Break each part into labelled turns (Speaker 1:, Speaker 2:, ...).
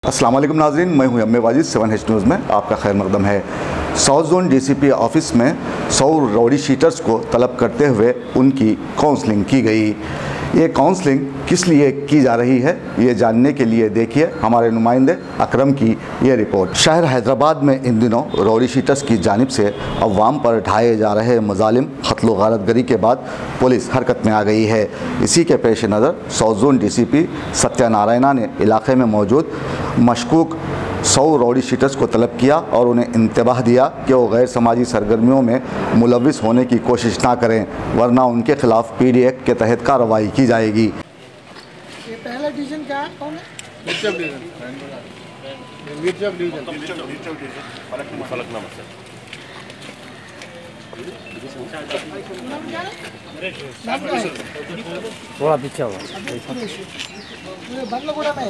Speaker 1: अस्सलाम वालेकुम नाज़रीन, मैं हूं M A Wajid. 7H news में आपका खैर मकदम है। साउथ जोन डीसीपी ऑफिस में 100 रॉडी शीटर्स को तलब करते हुए उनकी काउंसलिंग की गई। ये काउंसलिंग किस लिए की जा रही है, ये जानने के लिए देखिए हमारे नुमाइंदे अकरम की ये रिपोर्ट। शहर हैदराबाद में इन दिनों रॉडी शीटर्स की जानिब से अवाम पर ढाए जा रहे मजालिम क़त्ल गारतगरी के बाद पुलिस हरकत में आ गई है। इसी के पेश नज़र साउथ जोन डीसीपी सत्यनारायणा ने इलाके में मौजूद मशकूक 100 रॉडी शीटर्स को तलब किया और उन्हें इंतबाह दिया कि वो गैर समाजी सरगर्मियों में मुलविस होने की कोशिश ना करें, वरना उनके खिलाफ पीडी एक्ट के तहत कार्रवाई की जाएगी।
Speaker 2: ये पहला डिवीजन क्या है? कौन है?
Speaker 3: फलकनामा से थोड़ा पीछे हुआ
Speaker 2: बंगलगुड़ा में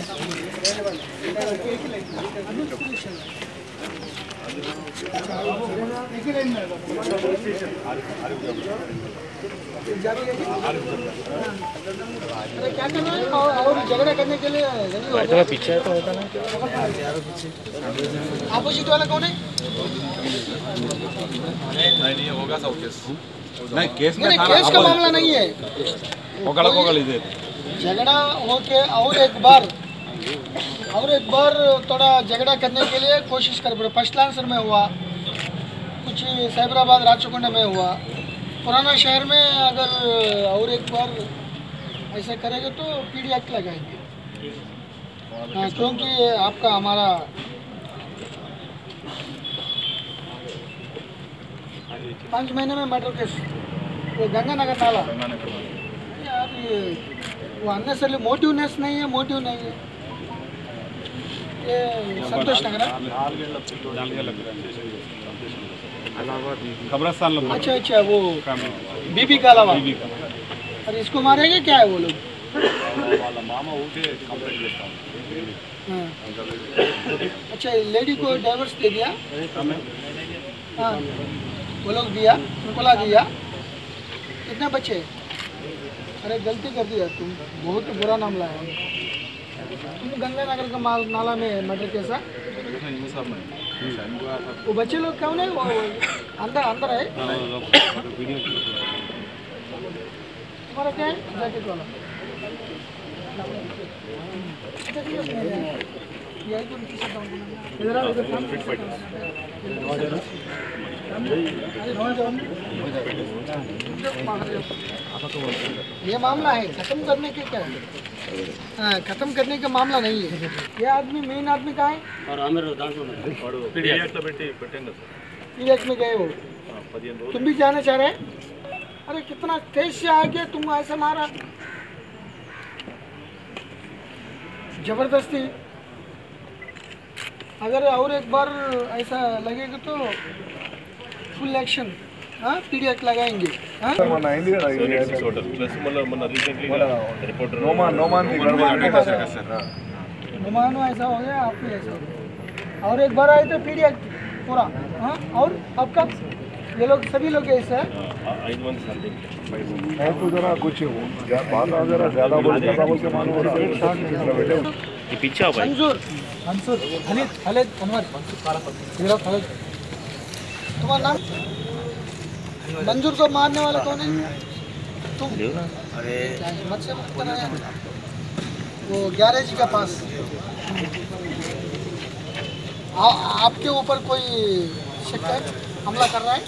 Speaker 2: अरे क्या करना है और झगड़ा करने के लिए
Speaker 3: थोड़ा पीछे है तो होता ना।
Speaker 2: अपोजिट वाला कौन है?
Speaker 4: नहीं होगा सब केस नहीं, केस में
Speaker 2: नहीं, केस का मामला नहीं है। झगड़ा होके और एक बार थोड़ा झगड़ा करने के लिए कोशिश कर पड़े। फर्स्ट लांसर में हुआ, कुछ साइबराबाद राचकोंडा में हुआ, पुराना शहर में अगर और एक बार ऐसा करेगा तो पीडी एक्ट लगाएंगे। हाँ, क्योंकि आपका हमारा 5 महीने में मर्डर केस, वो गंगानगर नाला यार, ये वो अननेसरली मोटिवनेस नहीं है, मोटिव नहीं है। ये संतोष नगर अच्छा अच्छा, वो बीबी का अलावा अरे इसको मारेंगे क्या है वो लोग? हाँ। अच्छा, लेडी को डाइवर्स दे दिया। हाँ, वो लोग दिया, उनको ला दिया। कितने बच्चे? अरे गलती कर दिया तुम, बहुत बुरा मामला है। तुम गंगानगर का नाला में मर्डर केस है। वो बच्चे लोग कौन है? वो अंदर है। तुम्हारा क्या है? जैकेट वाला ये मामला है, खत्म करने के क्या है? हाँ, खत्म करने का मामला नहीं है। ये आदमी मेन आदमी कहाँ है? पीडीएक्ट में गए हो, तुम भी जाना चाह रहे हैं? अरे कितना तेज से आ गया, तुम ऐसे मारा जबरदस्ती। अगर और एक बार ऐसा लगेगा तो फुल एक्शन, हाँ, पीडीएक्ट लगाएंगे। हाँ? नुमानो ऐसा हो गया, आप भी ऐसा हो गया। और एक बार आए तो पीडीएक्ट पूरा। हाँ, और आपका ये लोग सभी लोग ऐसे हैं।
Speaker 5: तो जरा कुछ बात जरा ज़्यादा बोल के मानो।
Speaker 3: पीछे आओ भाई।
Speaker 2: मंसूर खालिद अनवर, तुम्हारा नाम? मंजूर को मारने वाला कौन है? तुम? अरे हिम्मत से मत बनाया। वो गैरेज के पास आपके ऊपर कोई शिकायत हमला कर रहा है?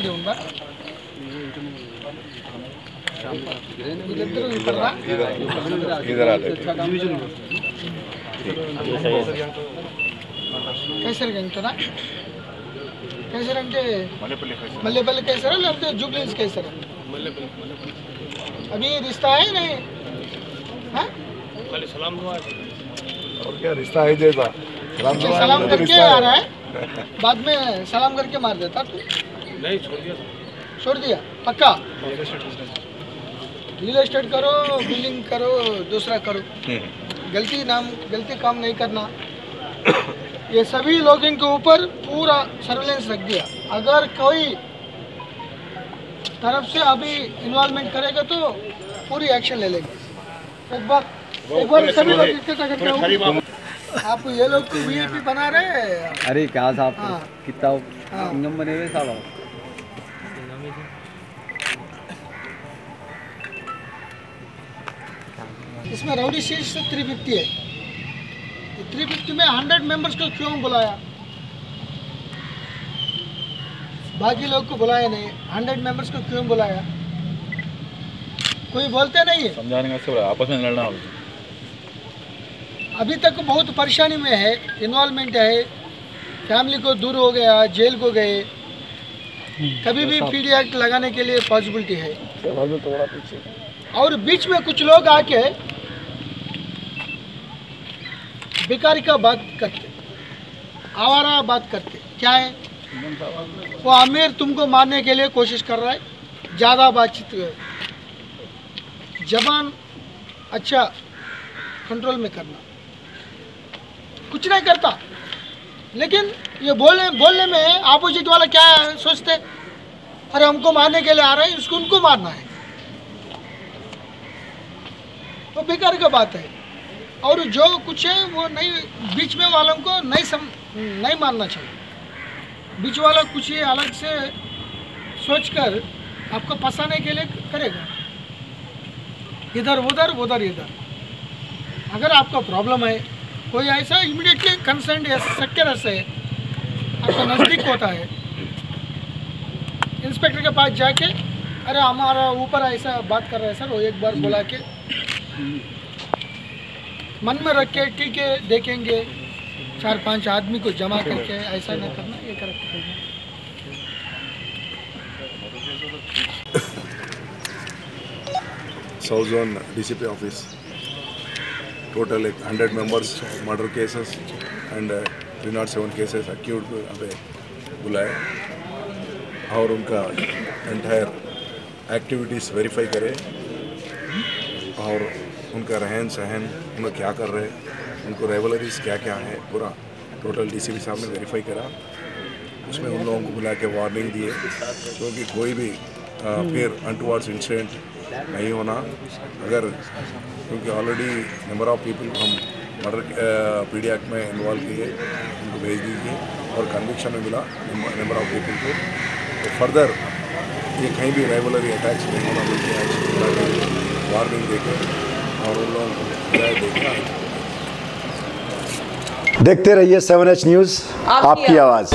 Speaker 2: दूंगा कैसर गंज तो ना, कैसर అంటే मल्लेपल्ली कैसर है, लेफ्ट जुबलीस कैसर है। अभी रिश्ता है नहीं? हाँ,
Speaker 5: सलाम दुआ और क्या रिश्ता है जैसा
Speaker 2: सलाम करके आ रहा है, बाद में सलाम करके मार देता तू? नहीं, छोड़ दिया पक्का। रियल एस्टेट करो, बिल्डिंग करो, दूसरा करो, गलती काम नहीं करना। ये सभी लोगों के ऊपर पूरा सर्वेलेंस रख दिया। अगर कोई तरफ से अभी इन्वॉल्वमेंट करेगा तो पूरी एक्शन ले लेंगे। एक बार एक बार सभी लोग इकट्ठा करके आओ। आप ये लोग तो वीआईपी बना रहे हैं।
Speaker 6: अरे क्या साहब
Speaker 2: हाँ।
Speaker 6: कितना
Speaker 2: हाँ।
Speaker 6: इंगम बने हुए साहब।
Speaker 2: इसमें राउडी शीट 350 है। 350 में 100 मेंबर्स को क्यों बुलाया? बाकी लोग को बुलाया नहीं, 100 मेंबर्स को क्यों बुलाया? कोई बोलते नहीं है।
Speaker 4: समझाने का आपस में लड़ना होगा।
Speaker 2: अभी तक बहुत परेशानी में है, इन्वॉल्वमेंट है, फैमिली को दूर हो गया, जेल को गए। कभी भी पीडी एक्ट लगाने के लिए पॉसिबिलिटी है। और बीच में कुछ लोग आके बेकारी का बात करते, आवारा बात करते। क्या है वो? आमिर तुमको मारने के लिए कोशिश कर रहा है, ज़्यादा बातचीत, जबान अच्छा कंट्रोल में करना। कुछ नहीं करता, लेकिन ये बोलने में अपोजिट वाला क्या सोचते, अरे हमको मारने के लिए आ रहा है, उसको उनको मारना है। वो बेकार का बात है। और जो कुछ है वो नहीं, बीच में वालों को नहीं मानना चाहिए। बीच वाला कुछ ही अलग से सोचकर आपको फंसाने के लिए करेगा, इधर उधर उधर इधर। अगर आपका प्रॉब्लम है, कोई ऐसा इमीडिएटली कंसर्न सेक्टर से आपका नज़दीक होता है, इंस्पेक्टर के पास जाके, अरे हमारा ऊपर ऐसा बात कर रहा है सर, वो एक बार बुला के मन में रख के, ठीक है देखेंगे, 4-5 आदमी को जमा करके, ऐसा नहीं करना, ये करना।
Speaker 5: South zone DCP office total 100 members murder cases and 307 cases acute पे बुलाए और उनका एंटायर एक्टिविटीज़ वेरीफाई करें और उनका रहन सहन, उनका क्या कर रहे हैं, उनको रेगुलरीज क्या क्या है, पूरा टोटल डीसीपी साहब ने वेरीफाई करा। उसमें उन लोगों को बुला के वार्निंग दिए क्योंकि कोई भी फिर अनटुवर्ड्स इंसिडेंट नहीं होना। अगर क्योंकि ऑलरेडी नंबर ऑफ पीपल हम मर्डर पीडी एक्ट में इन्वॉल्व किए, उनको भेज दीजिए और कन्विक्शन में मिला नंबर ऑफ पीपल को, तो फर्दर ये कहीं भी रेगुलरली अटैक्स नहीं होना बल्कि वार्निंग देकर और उन लोगों को देखा।
Speaker 1: देखते रहिए 7H न्यूज़, आपकी आवाज़।